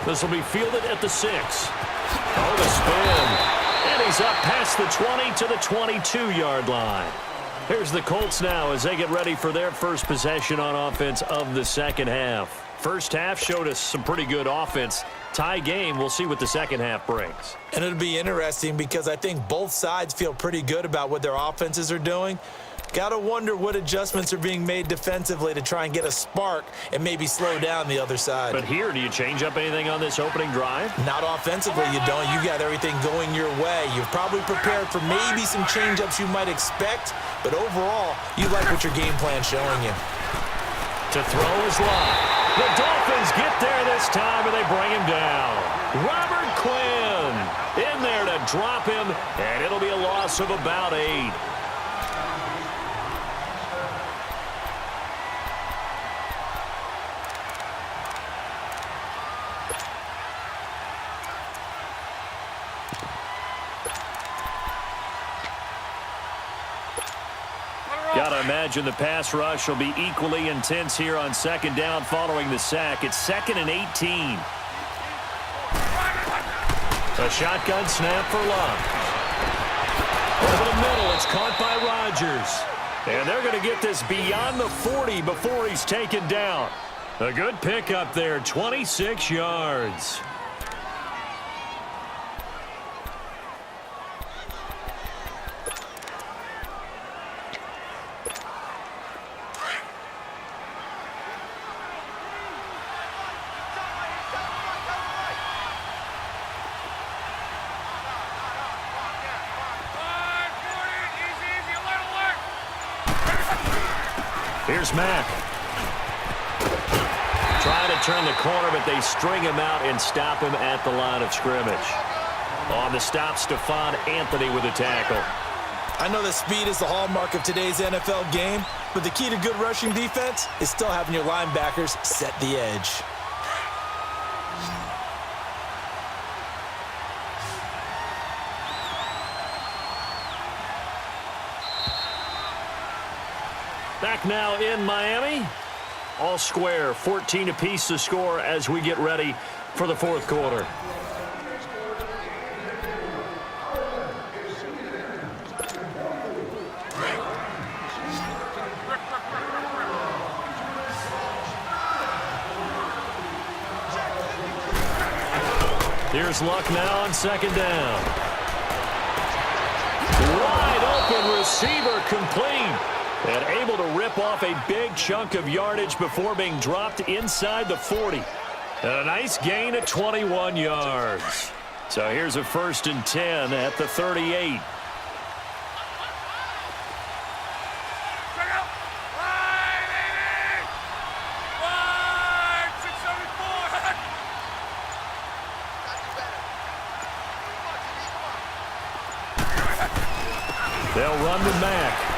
This will be fielded at the 6. Oh, the spin. And he's up past the 20 to the 22-yard line. Here's the Colts now as they get ready for their first possession on offense of the second half. First half showed us some pretty good offense. Tie game, we'll see what the second half brings. And it'll be interesting because I think both sides feel pretty good about what their offenses are doing. Got to wonder what adjustments are being made defensively to try and get a spark and maybe slow down the other side. But here, do you change up anything on this opening drive? Not offensively, you don't. You got everything going your way. You've probably prepared for maybe some change-ups you might expect, but overall, you like what your game plan's showing you. To throw is live. The Dolphins get there this time, and they bring him down. Robert Quinn in there to drop him, and it'll be a loss of about 8. Gotta imagine the pass rush will be equally intense here on second down following the sack. It's 2nd and 18. A shotgun snap for Love. Over the middle, it's caught by Rodgers. And they're going to get this beyond the 40 before he's taken down. A good pickup there, 26 yards. Here's Mack. Trying to turn the corner, but they string him out and stop him at the line of scrimmage. On the stop, Stephon Anthony with a tackle. I know that speed is the hallmark of today's NFL game, but the key to good rushing defense is still having your linebackers set the edge. Back now in Miami. All square, 14 apiece to score as we get ready for the fourth quarter. Here's Luck now on second down. Wide open receiver complete. And able to rip off a big chunk of yardage before being dropped inside the 40. And a nice gain of 21 yards. So here's a 1st and 10 at the 38. They'll run to Mack.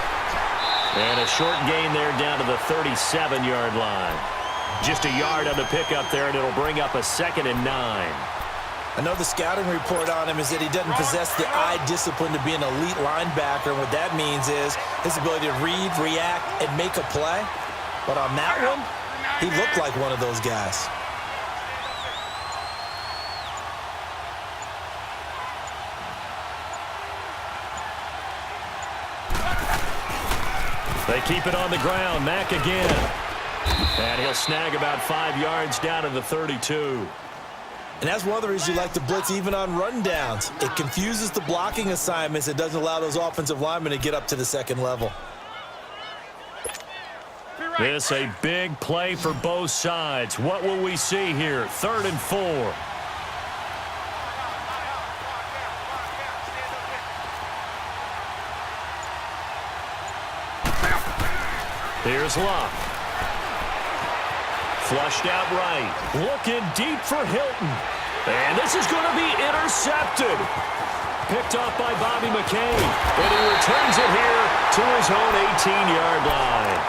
And a short gain there down to the 37-yard line. Just a yard on the pickup there, and it'll bring up a 2nd and 9. I know the scouting report on him is that he doesn't possess the eye discipline to be an elite linebacker. And what that means is his ability to read, react, and make a play. But on that one, he looked like one of those guys. They keep it on the ground. Mack again. And he'll snag about 5 yards down to the 32. And that's one of the reasons you like to blitz even on rundowns. It confuses the blocking assignments. It doesn't allow those offensive linemen to get up to the second level. This a big play for both sides. What will we see here? 3rd and 4. Here's Luck. Flushed out right. Looking deep for Hilton. And this is going to be intercepted. Picked off by Bobby McCain. And he returns it here to his own 18-yard line.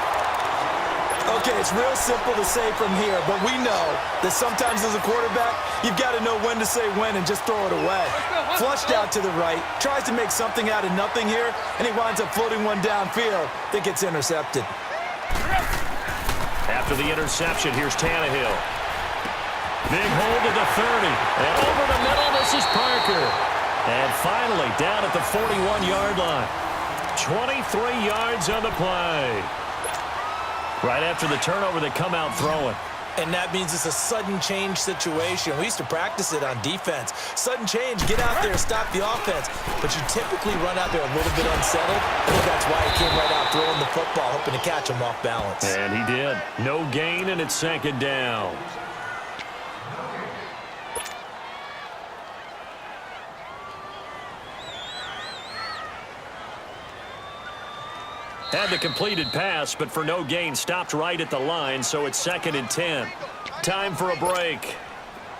Okay, it's real simple to say from here, but we know that sometimes as a quarterback, you've got to know when to say when and just throw it away. Flushed out to the right, tries to make something out of nothing here, and he winds up floating one downfield that gets intercepted. After the interception, here's Tannehill. Big hold to the 30. And over the middle, this is Parker. And finally, down at the 41-yard line. 23 yards on the play. Right after the turnover, they come out throwing. And that means it's a sudden change situation. We used to practice it on defense. Sudden change, get out there, stop the offense. But you typically run out there a little bit unsettled. I think that's why he came right out throwing the football, hoping to catch him off balance. And he did. No gain, and it's second down. Had the completed pass, but for no gain, stopped right at the line, so it's 2nd and 10. Time for a break.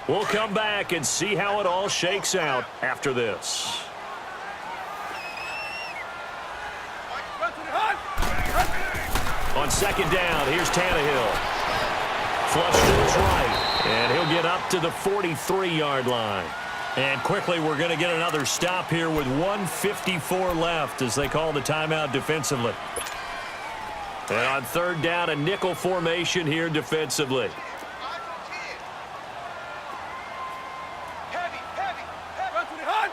We'll come back and see how it all shakes out after this. On 2nd down, here's Tannehill. Flush to his right, and he'll get up to the 43-yard line. And quickly, we're going to get another stop here with 1:54 left as they call the timeout defensively. And on 3rd down, a nickel formation here defensively.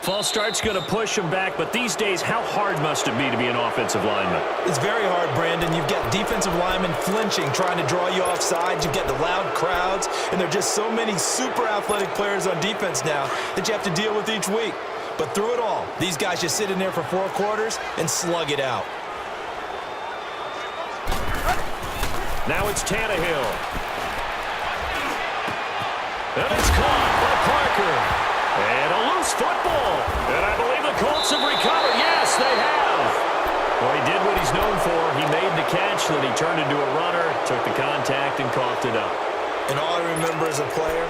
False start's going to push him back, but these days, how hard must it be to be an offensive lineman? It's very hard, Brandon. You've got defensive linemen flinching, trying to draw you off sides. You've got the loud crowds, and there are just so many super athletic players on defense now that you have to deal with each week. But through it all, these guys just sit in there for 4 quarters and slug it out. Now it's Tannehill. And it's caught by Parker. And a loose football. And I believe the Colts have recovered. Yes, they have. Well, he did what he's known for. He made the catch, then he turned into a runner, took the contact, and coughed it up. And all I remember as a player,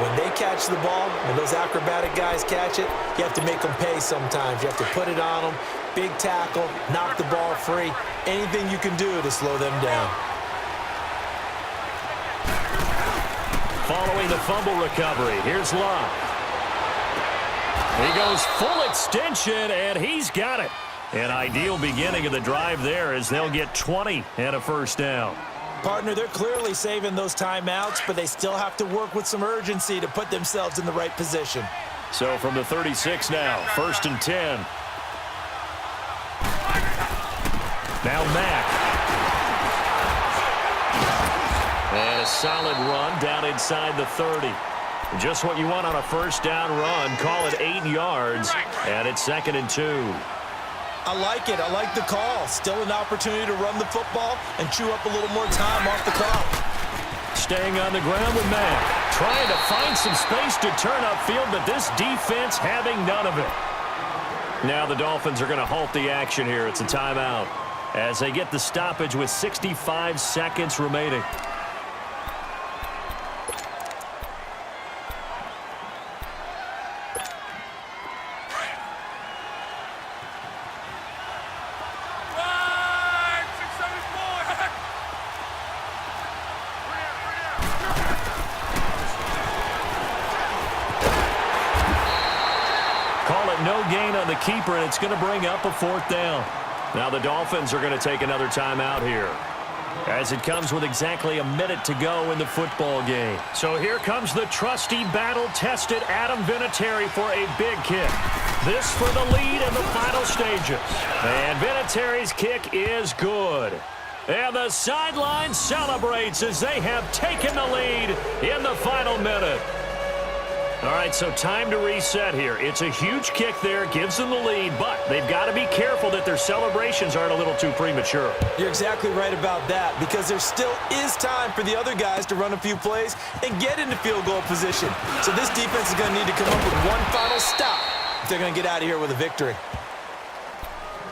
when they catch the ball, when those acrobatic guys catch it, you have to make them pay sometimes. You have to put it on them, big tackle, knock the ball free, anything you can do to slow them down. Following the fumble recovery, here's Locke. He goes full extension, and he's got it. An ideal beginning of the drive there as they'll get 20 and a first down. Partner, they're clearly saving those timeouts, but they still have to work with some urgency to put themselves in the right position. So from the 36 now, 1st and 10. Now Mack. And a solid run down inside the 30. Just what you want on a first down run. Call it 8 yards, and it's 2nd and 2. I like it. I like the call. Still an opportunity to run the football and chew up a little more time off the clock. Staying on the ground with Mack. Trying to find some space to turn upfield, but this defense having none of it. Now the Dolphins are going to halt the action here. It's a timeout as they get the stoppage with 65 seconds remaining. No gain on the keeper, and it's going to bring up a 4th down. Now the Dolphins are going to take another timeout here as it comes with exactly a minute to go in the football game. So here comes the trusty, battle-tested Adam Vinatieri for a big kick. This for the lead in the final stages. And Vinatieri's kick is good. And the sideline celebrates as they have taken the lead in the final minute. All right, so time to reset here. It's a huge kick there, gives them the lead, but they've got to be careful that their celebrations aren't a little too premature. You're exactly right about that, because there still is time for the other guys to run a few plays and get into field goal position. So this defense is going to need to come up with one final stop if they're going to get out of here with a victory.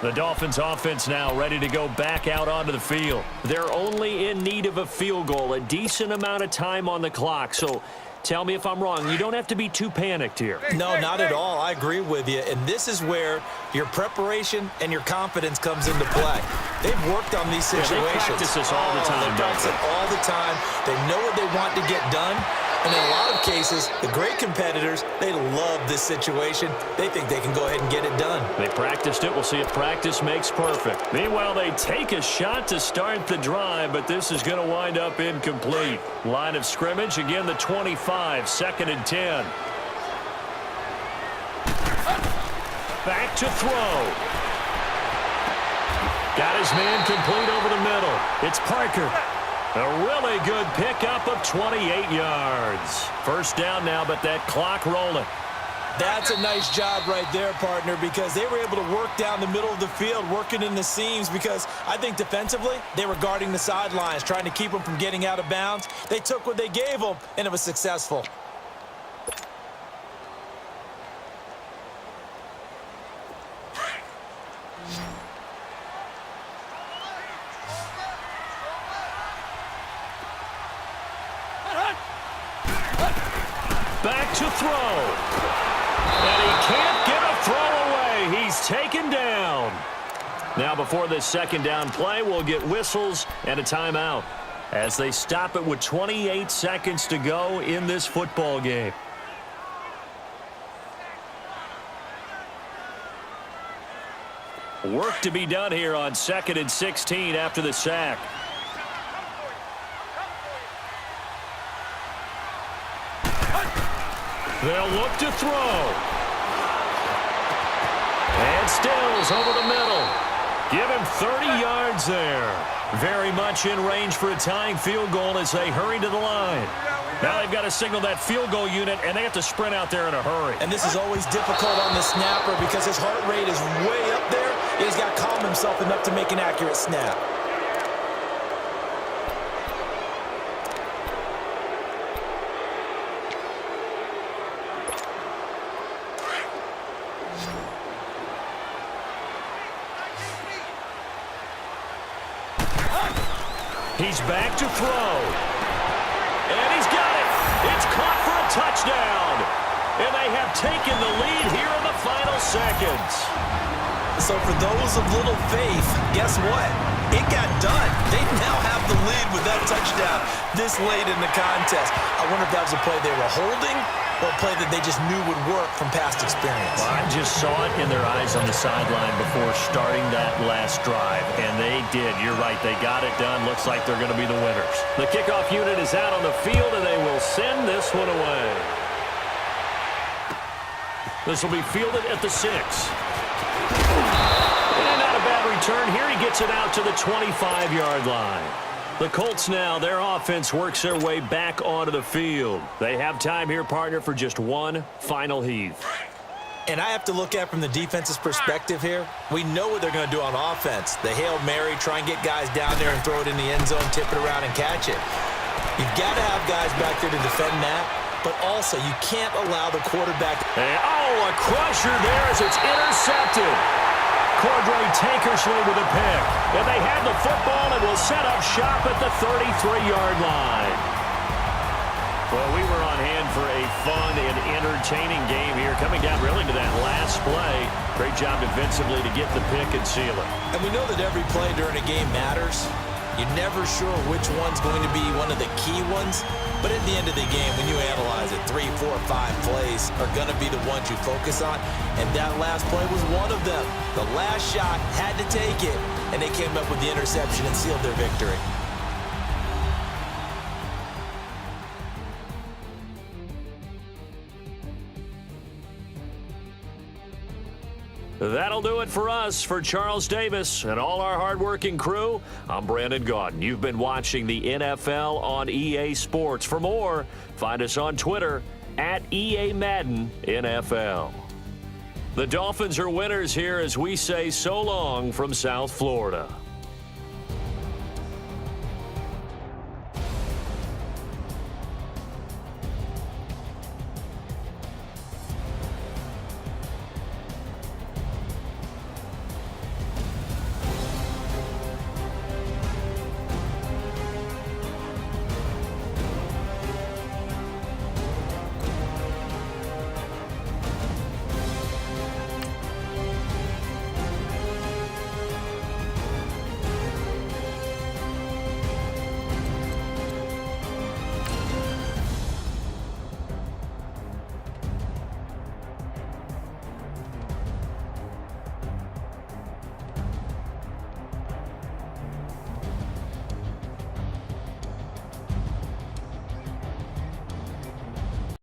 The Dolphins offense now ready to go back out onto the field. They're only in need of a field goal, a decent amount of time on the clock, so tell me if I'm wrong. You don't have to be too panicked here. No, not at all. I agree with you. And this is where your preparation and your confidence comes into play. They've worked on these situations. They practice this all the time, they practice it all the time. They know what they want to get done. And in a lot of cases, the great competitors, they love this situation. They think they can go ahead and get it done. They practiced it. We'll see if practice makes perfect. Meanwhile, they take a shot to start the drive, but this is going to wind up incomplete. Line of scrimmage, again, the 25, 2nd and 10. Back to throw. Got his man complete over the middle. It's Parker. A really good pickup of 28 yards. First down now, but that clock rolling. That's a nice job right there, partner, because they were able to work down the middle of the field, working in the seams, because I think defensively they were guarding the sidelines, trying to keep them from getting out of bounds. They took what they gave them, and it was successful. Back to throw. And he can't get a throw away. He's taken down. Now before this second down play, we'll get whistles and a timeout as they stop it with 28 seconds to go in this football game. Work to be done here on 2nd and 16 after the sack. They'll look to throw. And Stills over the middle. Give him 30 yards there. Very much in range for a tying field goal as they hurry to the line. Now they've got to signal that field goal unit, and they have to sprint out there in a hurry. And this is always difficult on the snapper because his heart rate is way up there. He's got to calm himself enough to make an accurate snap. He's back to throw. And he's got it. It's caught for a touchdown. And they have taken the lead here in the final seconds. So for those of little faith, guess what? It got done. They now have the lead with that touchdown this late in the contest. I wonder if that was a play they were holding or a play that they just knew would work from past experience. Well, I just saw it in their eyes on the sideline before starting that last drive, and they did. You're right. They got it done. Looks like they're going to be the winners. The kickoff unit is out on the field, and they will send this one away. This will be fielded at the 6. And not a bad return here. He gets it out to the 25-yard line. The Colts now, their offense works their way back onto the field. They have time here, partner, for just one final heave. And I have to look at from the defense's perspective here. We know what they're going to do on offense. The Hail Mary, try and get guys down there and throw it in the end zone, tip it around and catch it. You've got to have guys back there to defend that, but also you can't allow the quarterback. And, a crusher there as it's intercepted. Cordray Tankersley with a pick. And they have the football and will set up shop at the 33-yard line. Well, we were on hand for a fun and entertaining game here. Coming down really to that last play. Great job defensively to get the pick and seal it. And we know that every play during a game matters. You're never sure which one's going to be one of the key ones. But at the end of the game, when you analyze it, 3, 4, 5 plays are going to be the ones you focus on. And that last play was one of them. The last shot had to take it, and they came up with the interception and sealed their victory. That'll do it for us. For Charles Davis and all our hardworking crew, I'm Brandon Gaudin. You've been watching the NFL on EA Sports. For more, find us on Twitter at EA Madden NFL. The Dolphins are winners here as we say so long from South Florida.